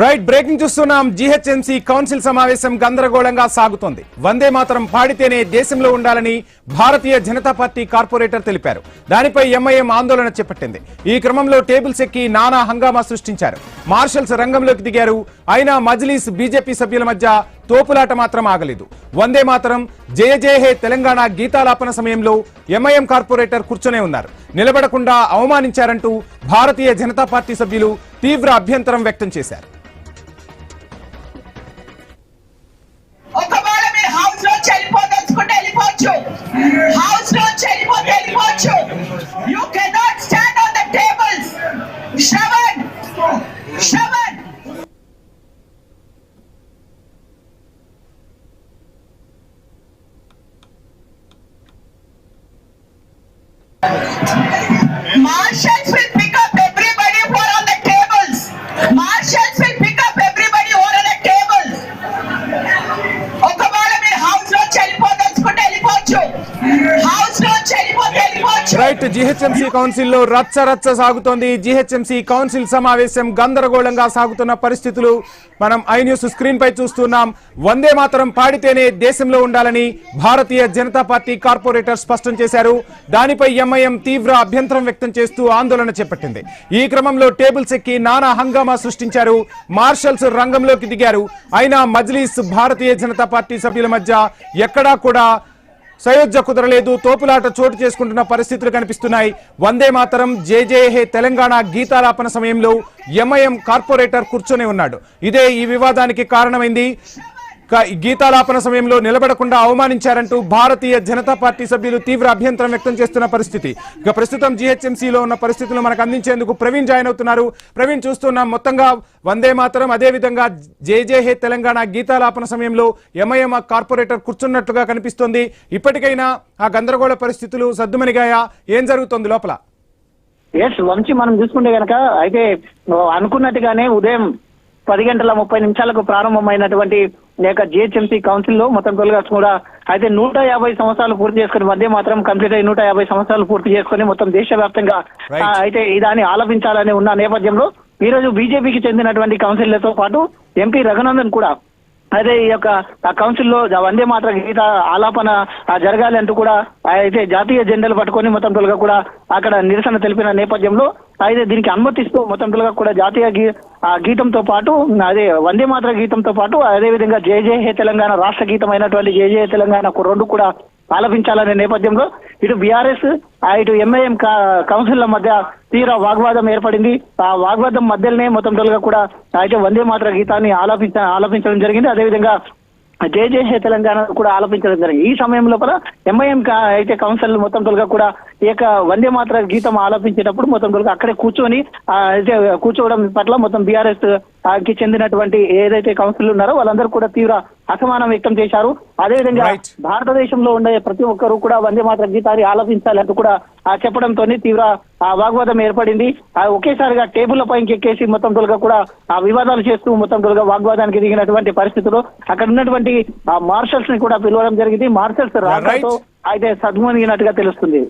Right breaking చూస్తున్నాం. GHMC council సమావేశం గందరగోళంగా సాగుతోంది. వందే మాతరం పాడితేనే దేశంలో ఉండాలని భారతీయ జనతా పార్టీ కార్పొరేటర్ తెలిపారు. దానిపై ఎంఐఎం ఆందోళన చేపట్టింది. ఈ క్రమంలో టేబుల్స్ ఎక్కి నానా హంగామా సృష్టించారు. మార్షల్స్ రంగంలోకి దిగారు. అయినా మజ్లీస్ బీజేపీ సభ్యుల మధ్య తోపులాట మాత్రం ఆగలేదు. వందే మాతరం జయ జయ హే తెలంగాణ గీతాలాపన సమయంలో ఎంఐఎం కార్పొరేటర్ కూర్చొనే ఉన్నారు. నిలబడకుండా అవమానించారంటూ భారతీయ జనతా పార్టీ సభ్యులు తీవ్ర అభ్యంతరం వ్యక్తం చేశారు. You cannot stand on the tables. Shravan. Marshals will pick up everybody who are on the tables. Marshals will pick up everybody who are on the tables. ఒకవేళ మీరు హౌస్ లో చెల్లిపోదలుచుకుంటే వెళ్ళిపోవచ్చు. హౌస్ లో చెల్లిపోతే వెళ్ళిపోవచ్చు. రైట్, జీహెచ్ఎంసీ కౌన్సిల్ లో రచ్చ సాగుతోంది. GHMC council సమావేశం గందరగోళంగా సాగుతున్న పరిస్థితులు మనం ఐ న్యూస్ స్క్రీన్ పై చూస్తున్నాం. వందే మాతరం పాడితేనే దేశంలో ఉండాలని భారతీయ జనతా పార్టీ కార్పొరేటర్ స్పష్టం చేశారు. దానిపై ఎంఐఎం తీవ్ర అభ్యంతరం వ్యక్తం చేస్తూ ఆందోళన చేపట్టింది. ఈ క్రమంలో టేబుల్స్ ఎక్కి నానా హంగామా సృష్టించారు. మార్షల్స్ రంగంలోకి దిగారు. అయినా మజ్లీస్ భారతీయ జనతా పార్టీ సభ్యుల మధ్య ఎక్కడా కూడా సయోధ్య కుదరలేదు. తోపులాట చోటు చేసుకుంటున్న పరిస్థితులు కనిపిస్తున్నాయి. వందే మాతరం జయ జయ హే తెలంగాణ గీతాలాపన సమయంలో ఎంఐఎం కార్పొరేటర్ కూర్చొని ఉన్నాడు. ఇదే ఈ వివాదానికి కారణమైంది. గీతాలాపన సమయంలో నిలబడకుండా అవమానించారంటూ భారతీయ జనతా పార్టీ సభ్యులు తీవ్ర అభ్యంతరం వ్యక్తం చేస్తున్న పరిస్థితి. ఇక ప్రస్తుతం జీహెచ్ఎంసీలో ఉన్న పరిస్థితులు మనకు అందించేందుకు ప్రవీణ్ జాయిన్ అవుతున్నారు. ప్రవీణ్, చూస్తున్నాం మొత్తంగా వందే మాతరం అదేవిధంగా జయ జయ హే తెలంగాణ గీతాలాపన సమయంలో ఎంఐఎం కార్పొరేటర్ కూర్చున్నట్లుగా కనిపిస్తోంది. ఇప్పటికైనా ఆ గందరగోళ పరిస్థితులు సద్దుమణిగాయా? ఏం జరుగుతోంది లోపల? ఎస్ వంశీ, మనం చూసుకుంటే గనక అయితే అనుకున్నట్టుగానే ఉదయం 10:30 ప్రారంభమైనటువంటి జిహెచ్ఎంసీ కౌన్సిల్ లో మొత్తం కూడా అయితే 150 సంవత్సరాలు పూర్తి చేసుకుని వందే మాత్రం కంప్లీట్ అయి 150 సంవత్సరాలు పూర్తి చేసుకుని మొత్తం దేశవ్యాప్తంగా అయితే దాన్ని ఆలపించాలని ఉన్న నేపథ్యంలో ఈ రోజు బీజేపీకి చెందినటువంటి కౌన్సిలర్తో పాటు ఎంపీ రఘునందన్ కూడా అయితే ఈ యొక్క కౌన్సిల్లో వందే మాత్ర గీత ఆలాపన జరగాలి అంటూ కూడా అయితే జాతీయ జెండాలు పట్టుకొని మొత్తం కూడా అక్కడ నిరసన తెలిపిన నేపథ్యంలో అయితే దీనికి అనుమతిస్తూ మొత్తం కూడా జాతీయ గీతంతో పాటు అదే వందే మాత్ర గీతంతో పాటు అదే విధంగా జయ జయ హే తెలంగాణ రాష్ట్ర గీతం అయినటువంటి జయ జయ తెలంగాణ రెండు కూడా ఆలపించాలనే నేపథ్యంలో ఇటు బీఆర్ఎస్ ఇటు ఎంఐఎం కౌన్సిల్ల మధ్య తీవ్ర వాగ్వాదం ఏర్పడింది. ఆ వాగ్వాదం మధ్యలోనే మొత్తం కూడా అయితే వందే మాత్ర గీతాన్ని ఆలపించడం జరిగింది. అదేవిధంగా జయ జయ హే తెలంగాణ కూడా ఆలపించడం జరిగింది. ఈ సమయం లోపల ఎంఐఎం అయితే కౌన్సిల్ మొత్తం కూడా ఈ యొక్క వందే మాత్ర గీతం ఆలపించేటప్పుడు మొత్తం అక్కడే కూర్చొని అయితే కూర్చోవడం పట్ల మొత్తం బీఆర్ఎస్ కి చెందినటువంటి ఏదైతే కౌన్సిల్ ఉన్నారో వాళ్ళందరూ కూడా తీవ్ర అసమానం వ్యక్తం చేశారు. అదేవిధంగా భారతదేశంలో ఉండే ప్రతి ఒక్కరు కూడా వందే మాత్ర గీతాన్ని ఆలపించాలంటూ కూడా చెప్పడంతో తీవ్ర వాగ్వాదం ఏర్పడింది. ఒకేసారిగా టేబుల్ పైకి ఎక్కేసి మొత్తం కూడా వివాదాలు చేస్తూ మొత్తం వాగ్వాదానికి దిగినటువంటి పరిస్థితుల్లో అక్కడ ఉన్నటువంటి మార్షల్స్ ని కూడా పిలవడం జరిగింది. మార్షల్స్ రాకతో అయితే సద్దుమణిగినట్టుగా తెలుస్తుంది.